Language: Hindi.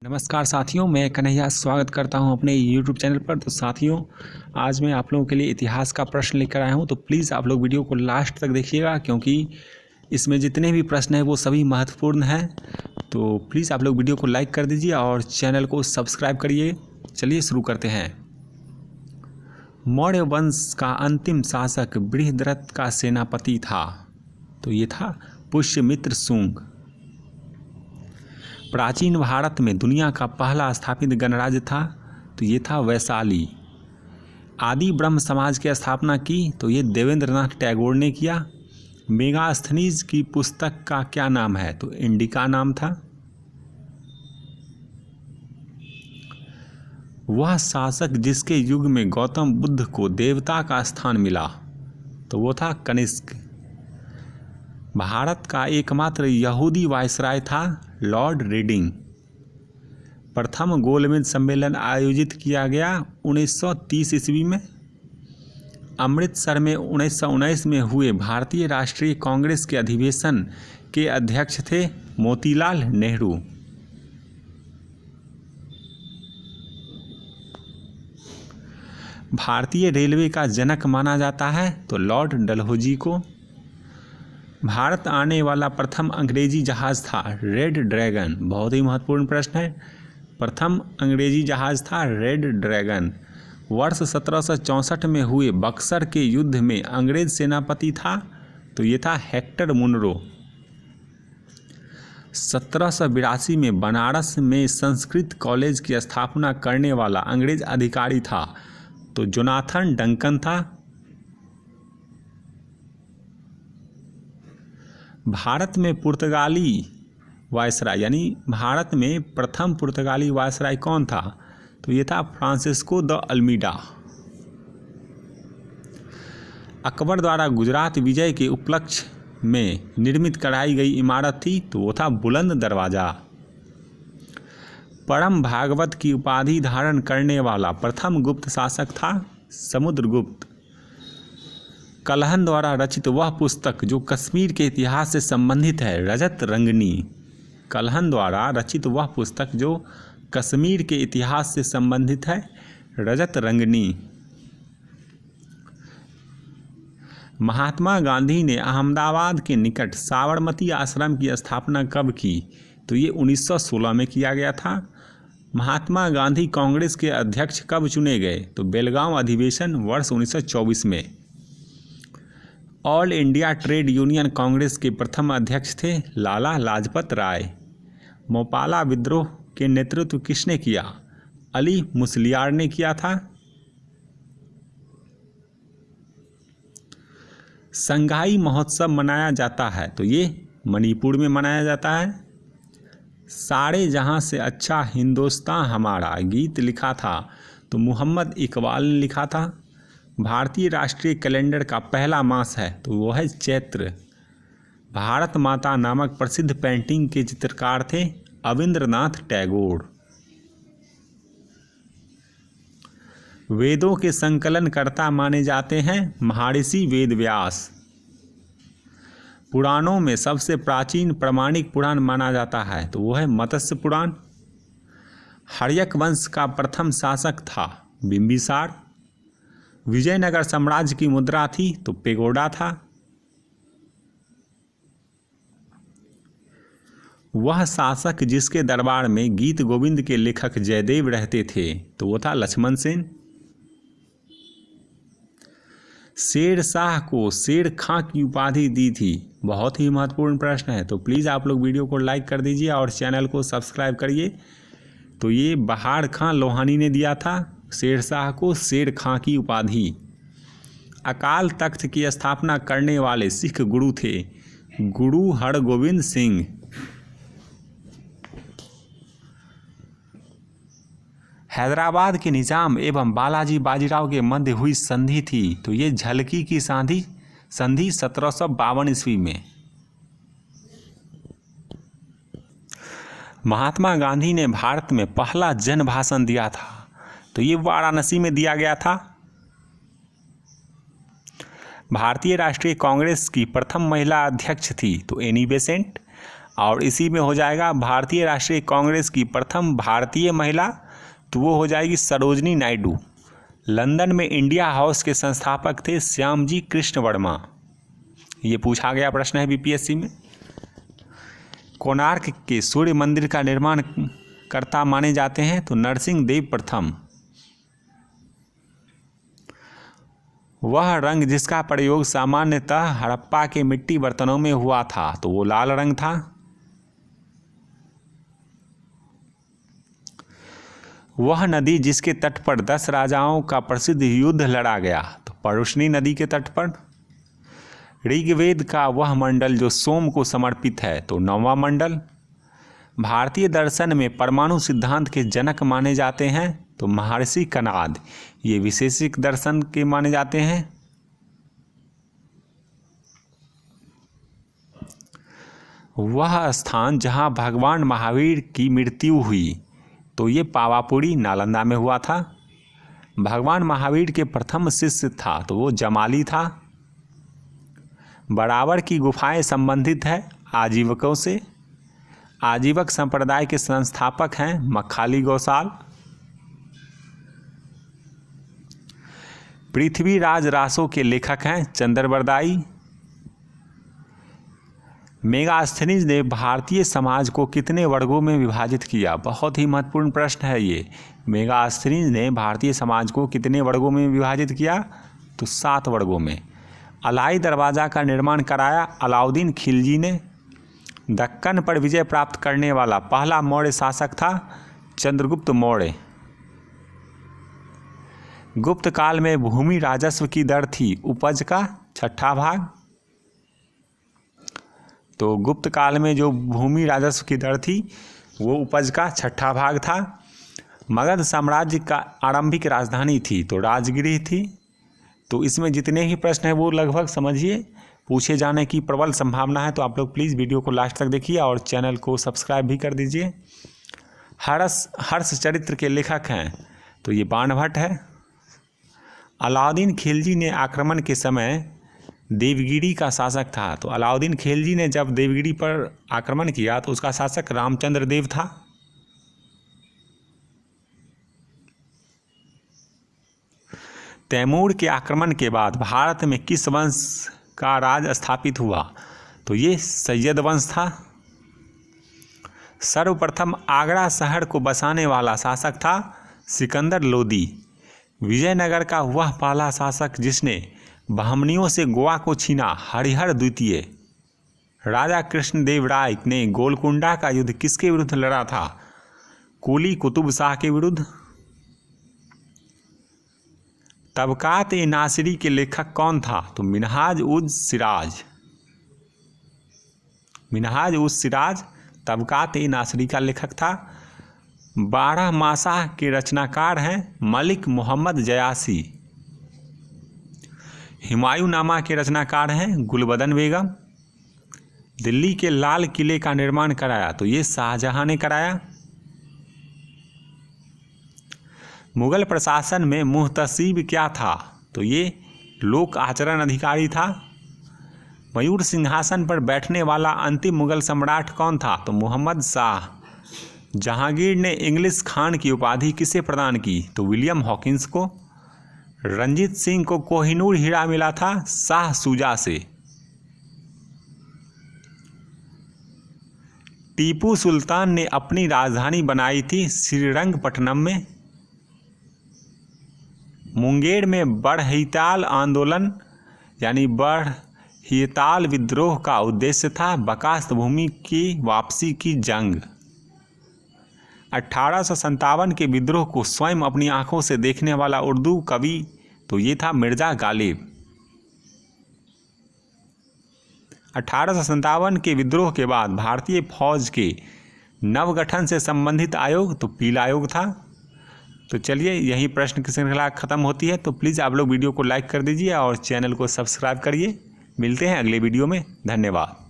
नमस्कार साथियों, मैं कन्हैया स्वागत करता हूं अपने YouTube चैनल पर। तो साथियों, आज मैं आप लोगों के लिए इतिहास का प्रश्न लेकर आया हूं। तो प्लीज़ आप लोग वीडियो को लास्ट तक देखिएगा, क्योंकि इसमें जितने भी प्रश्न हैं वो सभी महत्वपूर्ण हैं। तो प्लीज़ आप लोग वीडियो को लाइक कर दीजिए और चैनल को सब्सक्राइब करिए। चलिए शुरू करते हैं। मौर्य वंश का अंतिम शासक बृहद्रथ का सेनापति था, तो ये था पुष्यमित्र शुंग। प्राचीन भारत में दुनिया का पहला स्थापित गणराज्य था, तो ये था वैशाली। आदि ब्रह्म समाज की स्थापना की, तो ये देवेंद्रनाथ टैगोर ने किया। मेगास्थनीज की पुस्तक का क्या नाम है, तो इंडिका नाम था। वह शासक जिसके युग में गौतम बुद्ध को देवता का स्थान मिला, तो वो था कनिष्क। भारत का एकमात्र यहूदी वायसराय था लॉर्ड रीडिंग। प्रथम गोलमेज सम्मेलन आयोजित किया गया 1930 ईस्वी में। अमृतसर में 1919 में हुए भारतीय राष्ट्रीय कांग्रेस के अधिवेशन के अध्यक्ष थे मोतीलाल नेहरू। भारतीय रेलवे का जनक माना जाता है, तो लॉर्ड डलहौजी को। भारत आने वाला प्रथम अंग्रेजी जहाज़ था रेड ड्रैगन। बहुत ही महत्वपूर्ण प्रश्न है। प्रथम अंग्रेजी जहाज़ था रेड ड्रैगन। वर्ष 1764 में हुए बक्सर के युद्ध में अंग्रेज सेनापति था, तो ये था हेक्टर मुनरो। 1782 में बनारस में संस्कृत कॉलेज की स्थापना करने वाला अंग्रेज अधिकारी था, तो जोनाथन डंकन था। भारत में पुर्तगाली वायसराय, यानी भारत में प्रथम पुर्तगाली वायसराय कौन था, तो ये था फ्रांसिस्को द अल्मीडा। अकबर द्वारा गुजरात विजय के उपलक्ष्य में निर्मित कराई गई इमारत थी, तो वो था बुलंद दरवाज़ा। परम भागवत की उपाधि धारण करने वाला प्रथम गुप्त शासक था समुद्रगुप्त। कलहन द्वारा रचित वह पुस्तक जो कश्मीर के इतिहास से संबंधित है रजत रंगनी। कलहन द्वारा रचित वह पुस्तक जो कश्मीर के इतिहास से संबंधित है रजत रंगनी। महात्मा गांधी ने अहमदाबाद के निकट साबरमती आश्रम की स्थापना कब की, तो ये 1916 में किया गया था। महात्मा गांधी कांग्रेस के अध्यक्ष कब चुने गए, तो बेलगांव अधिवेशन वर्ष 1924 में। All India trade union Congress के प्रथम अध्यक्ष थे लाला लाजपत राय। मोपाला विद्रोह के नेतृत्व किसने किया, अली मुसलियार ने किया था। संगाई महोत्सव मनाया जाता है, तो ये मणिपुर में मनाया जाता है। सारे जहां से अच्छा हिंदुस्तान हमारा गीत लिखा था, तो मोहम्मद इकबाल ने लिखा था। भारतीय राष्ट्रीय कैलेंडर का पहला मास है, तो वो है चैत्र। भारत माता नामक प्रसिद्ध पेंटिंग के चित्रकार थे अविंद्रनाथ टैगोर। वेदों के संकलनकर्ता माने जाते हैं महर्षि वेदव्यास। पुराणों में सबसे प्राचीन प्रामाणिक पुराण माना जाता है, तो वो है मत्स्य पुराण। हर्यक वंश का प्रथम शासक था बिंबिसार। विजयनगर साम्राज्य की मुद्रा थी, तो पेगोडा था। वह शासक जिसके दरबार में गीत गोविंद के लेखक जयदेव रहते थे, तो वो था लक्ष्मण सेन। शेर शाह को शेर खां की उपाधि दी थी। बहुत ही महत्वपूर्ण प्रश्न है, तो प्लीज़ आप लोग वीडियो को लाइक कर दीजिए और चैनल को सब्सक्राइब करिए। तो ये बहार खां लोहानी ने दिया था शेर शाह को शेर खां की उपाधि। अकाल तख्त की स्थापना करने वाले सिख गुरु थे गुरु हरगोविंद सिंह। हैदराबाद के निजाम एवं बालाजी बाजीराव के मध्य हुई संधि थी, तो ये झलकी की संधि 1752 ईस्वी में। महात्मा गांधी ने भारत में पहला जन भाषण दिया था, तो ये वाराणसी में दिया गया था। भारतीय राष्ट्रीय कांग्रेस की प्रथम महिला अध्यक्ष थी, तो एनी बेसेंट। और इसी में हो जाएगा भारतीय राष्ट्रीय कांग्रेस की प्रथम भारतीय महिला, तो वो हो जाएगी सरोजनी नायडू। लंदन में इंडिया हाउस के संस्थापक थे श्यामजी कृष्ण वर्मा। ये पूछा गया प्रश्न है बीपीएससी में। कोणार्क के सूर्य मंदिर का निर्माण कर्ता माने जाते हैं, तो नरसिंह देव प्रथम। वह रंग जिसका प्रयोग सामान्यतः हड़प्पा के मिट्टी बर्तनों में हुआ था, तो वो लाल रंग था। वह नदी जिसके तट पर 10 राजाओं का प्रसिद्ध युद्ध लड़ा गया, तो परुष्णी नदी के तट पर। ऋग्वेद का वह मंडल जो सोम को समर्पित है, तो 9वां मंडल। भारतीय दर्शन में परमाणु सिद्धांत के जनक माने जाते हैं, तो महर्षि कणाद। ये विशेषिक दर्शन के माने जाते हैं। वह स्थान जहां भगवान महावीर की मृत्यु हुई, तो ये पावापुरी नालंदा में हुआ था। भगवान महावीर के प्रथम शिष्य था, तो वो जमाली था। बराबर की गुफाएं संबंधित है आजीवकों से। आजीवक संप्रदाय के संस्थापक हैं मखाली गौसाल। पृथ्वीराज रासो के लेखक हैं चंद्रबरदाई। मेगास्थनीज ने भारतीय समाज को कितने वर्गों में विभाजित किया? बहुत ही महत्वपूर्ण प्रश्न है ये। मेगास्थनीज ने भारतीय समाज को कितने वर्गों में विभाजित किया? तो 7 वर्गों में। अलाई दरवाज़ा का निर्माण कराया अलाउद्दीन खिलजी ने। दक्कन पर विजय प्राप्त करने वाला पहला मौर्य शासक था चंद्रगुप्त मौर्य। गुप्त काल में भूमि राजस्व की दर थी उपज का 6ठा भाग। तो गुप्त काल में जो भूमि राजस्व की दर थी वो उपज का 6ठा भाग था। मगध साम्राज्य का आरंभिक राजधानी थी, तो राजगिरी थी। तो इसमें जितने ही प्रश्न हैं वो लगभग समझिए पूछे जाने की प्रबल संभावना है। तो आप लोग प्लीज़ वीडियो को लास्ट तक देखिए और चैनल को सब्सक्राइब भी कर दीजिए। हर्ष चरित्र के लेखक हैं, तो ये बाणभट्ट है। अलाउद्दीन खिलजी ने आक्रमण के समय देवगिरी का शासक था, तो अलाउद्दीन खिलजी ने जब देवगिरी पर आक्रमण किया तो उसका शासक रामचंद्र देव था। तैमूर के आक्रमण के बाद भारत में किस वंश का राज स्थापित हुआ? तो ये सैयद वंश था। सर्वप्रथम आगरा शहर को बसाने वाला शासक था सिकंदर लोदी। विजयनगर का वह पहला शासक जिसने बहमनियों से गोवा को छीना हरिहर द्वितीय। राजा कृष्णदेव राय ने गोलकुंडा का युद्ध किसके विरुद्ध लड़ा था? कुली कुतुब शाह के विरुद्ध। तबकात ए नासिरी के लेखक कौन था? तो मिनहाज उज सिराज। मिनहाज उज सिराज तबकात ए नासिरी का लेखक था। 12 मासा के रचनाकार हैं मलिक मोहम्मद जयासी। हुमायूंनामा के रचनाकार हैं गुलबदन बेगम। दिल्ली के लाल किले का निर्माण कराया, तो ये शाहजहां ने कराया। मुगल प्रशासन में मुहतसिब क्या था? तो ये लोक आचरण अधिकारी था। मयूर सिंहासन पर बैठने वाला अंतिम मुगल सम्राट कौन था? तो मोहम्मद शाह। जहांगीर ने इंग्लिश खान की उपाधि किसे प्रदान की? तो विलियम हॉकिंस को। रंजीत सिंह को कोहिनूर हीरा मिला था शाह सूजा से। टीपू सुल्तान ने अपनी राजधानी बनाई थी श्रीरंगपट्टनम में। मुंगेर में बड़हिताल आंदोलन यानी बड़हिताल विद्रोह का उद्देश्य था बकास्त भूमि की वापसी की जंग। 1857 के विद्रोह को स्वयं अपनी आंखों से देखने वाला उर्दू कवि, तो ये था मिर्ज़ा गालिब। 1857 के विद्रोह के बाद भारतीय फौज के नवगठन से संबंधित आयोग, तो पीला आयोग था। तो चलिए यही प्रश्न की श्रृंखला खत्म होती है। तो प्लीज़ आप लोग वीडियो को लाइक कर दीजिए और चैनल को सब्सक्राइब करिए। मिलते हैं अगले वीडियो में। धन्यवाद।